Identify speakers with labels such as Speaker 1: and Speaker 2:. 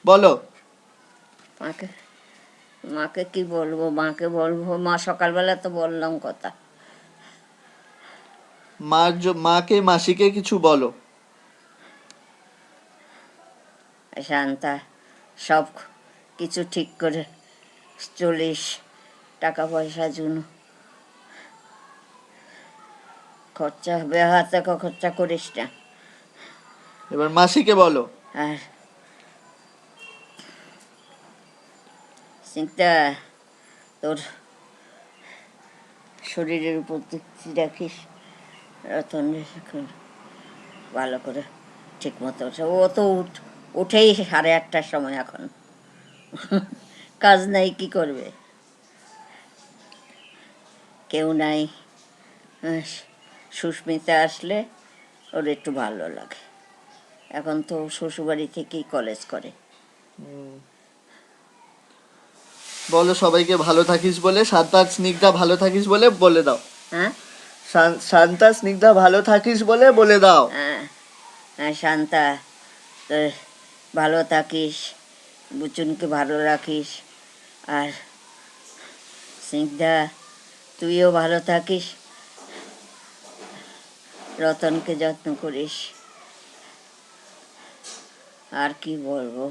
Speaker 1: বলো।
Speaker 2: মাকে মাকে কি বলবো, মাকে বলবো, মা সকালবেলা তো বললাম কথা।
Speaker 1: মাকে মাসিকে কিছু বলো।
Speaker 2: শান্তা সব কিছু ঠিক করে চলিস, টাকা পয়সার জন্য খরচা বেহাতে খরচা করিস না।
Speaker 1: এবার মাসিকে বলো।
Speaker 2: আর চিন্তা তোর শরীরের উপর দৃষ্টি রাখিস, রতন ভালো করে ঠিক মতো। ও তো উঠেই 8:30টার সময়, এখন কাজ নাই, কি করবে, কেউ নাই। সুস্মিতা আসলে ওর একটু ভালো লাগে। এখন তো শ্বশুরবাড়ি থেকেই কলেজ করে।
Speaker 1: বলো সবাইকে ভালো থাকিস বলে, শান্তা স্নিগ্ধা ভালো থাকিস বলে বলে দাও।
Speaker 2: হ্যাঁ
Speaker 1: শান্তা স্নিগ্ধা ভালো থাকিস বলে বলে দাও।
Speaker 2: হ্যাঁ হ্যাঁ, শান্তা তুই ভালো থাকিস, বুচুনকে ভালো রাখিস, আর স্নিগ্ধা তুইও ভালো থাকিস, রতনকে যত্ন করিস। আর কি বলবো।